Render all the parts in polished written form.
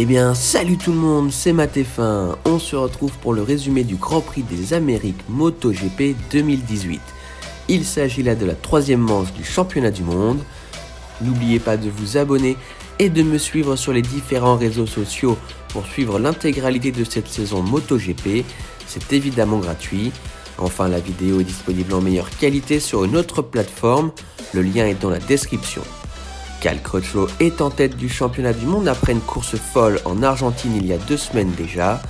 Eh bien, salut tout le monde, c'est Matt-F1. On se retrouve pour le résumé du Grand Prix des Amériques MotoGP 2018. Il s'agit là de la 3e manche du championnat du monde. N'oubliez pas de vous abonner et de me suivre sur les différents réseaux sociaux pour suivre l'intégralité de cette saison MotoGP. C'est évidemment gratuit. Enfin, la vidéo est disponible en meilleure qualité sur une autre plateforme. Le lien est dans la description. Cal Crutchlow est en tête du championnat du monde après une course folle en Argentine il y a 2 semaines déjà.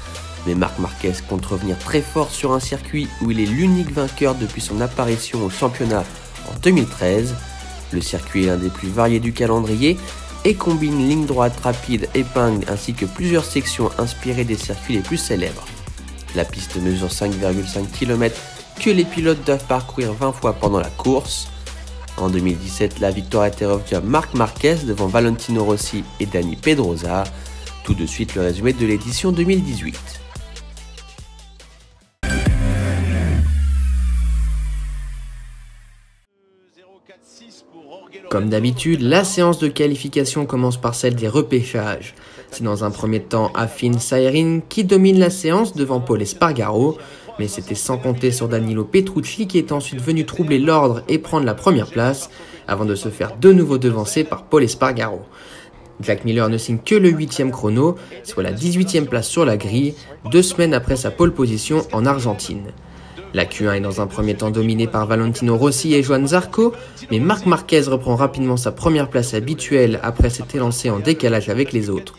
Mais Marc Marquez compte revenir très fort sur un circuit où il est l'unique vainqueur depuis son apparition au championnat en 2013. Le circuit est l'un des plus variés du calendrier et combine ligne droite rapide, épingle ainsi que plusieurs sections inspirées des circuits les plus célèbres. La piste mesure 5,5 km que les pilotes doivent parcourir 20 fois pendant la course. En 2017, la victoire était revenue à Marc Marquez devant Valentino Rossi et Dani Pedrosa. Tout de suite le résumé de l'édition 2018. Comme d'habitude, la séance de qualification commence par celle des repêchages. C'est dans un premier temps Afin Saïrin qui domine la séance devant Pol Espargaro. Mais c'était sans compter sur Danilo Petrucci qui est ensuite venu troubler l'ordre et prendre la première place avant de se faire de nouveau devancer par Pol Espargaro. Jack Miller ne signe que le 8e chrono, soit la 18e place sur la grille, 2 semaines après sa pole position en Argentine. La Q1 est dans un premier temps dominée par Valentino Rossi et Johann Zarco, mais Marc Marquez reprend rapidement sa première place habituelle après s'être lancé en décalage avec les autres.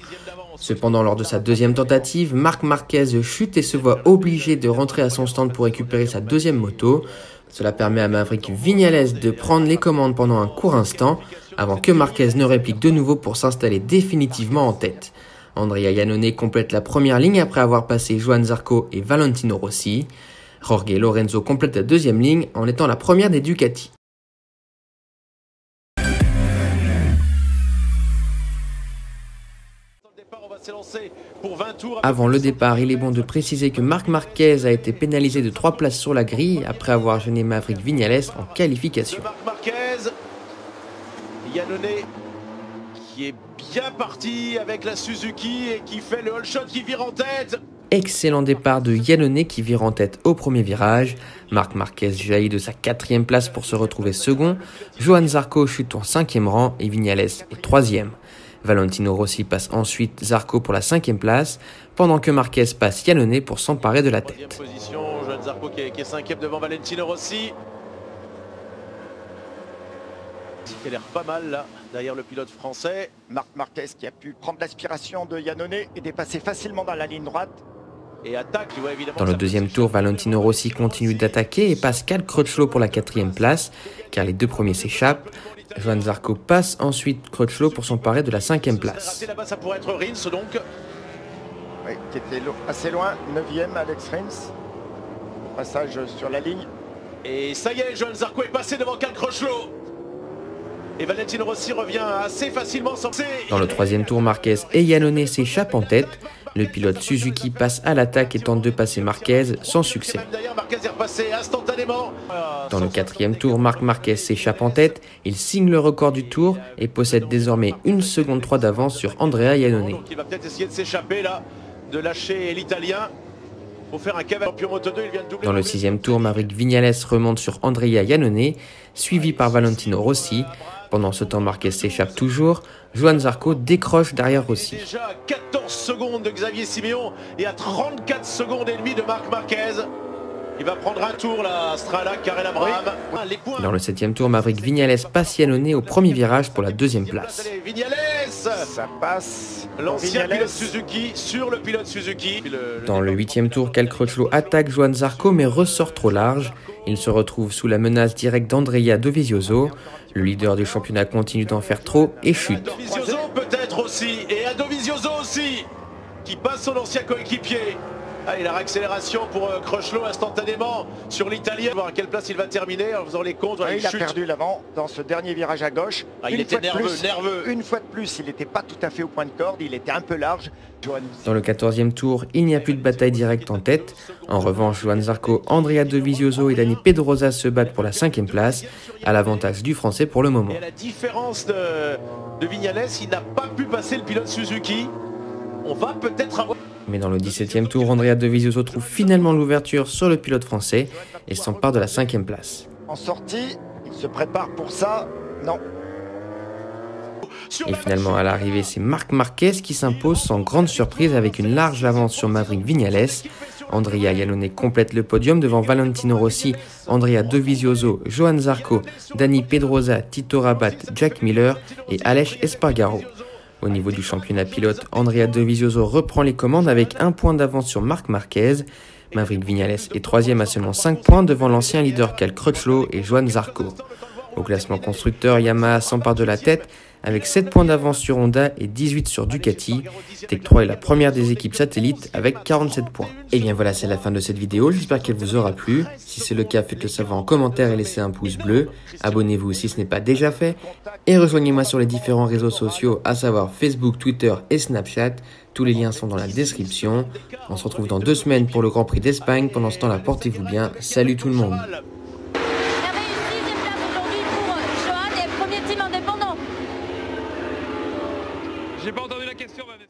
Cependant, lors de sa 2e tentative, Marc Marquez chute et se voit obligé de rentrer à son stand pour récupérer sa 2e moto. Cela permet à Maverick Viñales de prendre les commandes pendant un court instant, avant que Marquez ne réplique de nouveau pour s'installer définitivement en tête. Andrea Iannone complète la première ligne après avoir passé Johann Zarco et Valentino Rossi. Jorge Lorenzo complète la 2e ligne en étant la première des Ducati. Avant le départ, il est bon de préciser que Marc Marquez a été pénalisé de 3 places sur la grille après avoir gêné Maverick Viñales en qualification. Marc Marquez, Iannone qui est bien parti avec la Suzuki et qui fait le all shot qui vire en tête. Excellent départ de Iannone qui vire en tête au premier virage. Marc Marquez jaillit de sa 4e place pour se retrouver second. Johann Zarco chute en 5e rang et Viñales est 3e. Valentino Rossi passe ensuite Zarco pour la 5e place, pendant que Marquez passe Iannone pour s'emparer de la tête. 3e position, Johann Zarco qui est 5e devant Valentino Rossi. Il a l'air pas mal là, derrière le pilote français. Marc Marquez qui a pu prendre l'aspiration de Iannone et dépasser facilement dans la ligne droite. Et attaque, ouais, évidemment. Dans le 2e tour, Valentino Rossi continue d'attaquer et passe Cal Crutchlow pour la 4e place, car les 2 premiers s'échappent. Johann Zarco passe ensuite Crutchlow pour s'emparer de la 5e place. Là-bas, ça pourrait être Rins donc. Oui, qui était assez loin, 9e Alex Rins. Passage sur la ligne. Et ça y est, Johann Zarco est passé devant Cal Crutchlow. Et Valentino Rossi revient assez facilement. Dans le 3e tour, Marquez et Iannone s'échappent en tête. Le pilote Suzuki passe à l'attaque et tente de passer Marquez sans succès. Dans le 4e tour, Marc Marquez s'échappe en tête. Il signe le record du tour et possède désormais 1 seconde 3 d'avance sur Andrea Iannone. Il va peut-être essayer de s'échapper là, de lâcher l'Italien. Pour faire un champion Moto 2, il vient de doubler. Dans le 6e tour, Maverick Viñales remonte sur Andrea Iannone, suivi par Valentino Rossi. Pendant ce temps, Marquez s'échappe toujours. Johann Zarco décroche derrière Rossi. Déjà à 14 secondes de Xavier Siméon et à 34 secondes et demie de Marc Marquez. Il va prendre un tour là, Strala, Karel Abraham. Dans le 7e tour, Maverick Viñales passe Iannone au premier virage pour la 2e place. Viñales, ça passe. L'ancien pilote Suzuki sur le pilote Suzuki. Dans le 8e tour, Cal Crutchlow attaque Johann Zarco mais ressort trop large. Il se retrouve sous la menace directe d'Andrea Dovizioso. Le leader du championnat continue d'en faire trop et chute. Dovizioso peut-être aussi, et à Dovizioso aussi, qui passe son ancien coéquipier. Ah, et la réaccélération pour Crutchlow instantanément sur l'Italien. Voir à quelle place il va terminer en faisant les comptes. Il a perdu l'avant dans ce dernier virage à gauche. Ah, il était nerveux. Une fois de plus, il n'était pas tout à fait au point de corde, il était un peu large. Dans le 14e tour, il n'y a plus de bataille directe en tête. En revanche, Johann Zarco, Andrea Dovizioso et Dani Pedrosa se battent pour la 5e place, à l'avantage du Français pour le moment. Et à la différence de Vignales, il n'a pas pu passer le pilote Suzuki. On va peut-être avoir... Mais dans le 17e tour, Andrea Dovizioso trouve finalement l'ouverture sur le pilote français et s'empare de la 5e place. En sortie, il se prépare pour ça. Non. Et finalement, à l'arrivée, c'est Marc Marquez qui s'impose sans grande surprise avec une large avance sur Maverick Vignales. Andrea Iannone complète le podium devant Valentino Rossi, Andrea Dovizioso, Johann Zarco, Dani Pedrosa, Tito Rabat, Jack Miller et Aleix Espargaro. Au niveau du championnat pilote, Andrea Dovizioso reprend les commandes avec 1 point d'avance sur Marc Marquez. Maverick Vignales est 3e à seulement 5 points devant l'ancien leader Cal Crutchlow et Johann Zarco. Au classement constructeur, Yamaha s'empare de la tête avec 7 points d'avance sur Honda et 18 sur Ducati. Tech 3 est la première des équipes satellites avec 47 points. Et bien voilà, c'est la fin de cette vidéo, j'espère qu'elle vous aura plu. Si c'est le cas, faites-le savoir en commentaire et laissez un pouce bleu. Abonnez-vous si ce n'est pas déjà fait. Et rejoignez-moi sur les différents réseaux sociaux, à savoir Facebook, Twitter et Snapchat. Tous les liens sont dans la description. On se retrouve dans 2 semaines pour le Grand Prix d'Espagne. Pendant ce temps-là, portez-vous bien. Salut tout le monde. J'ai pas entendu la question, Vanessa.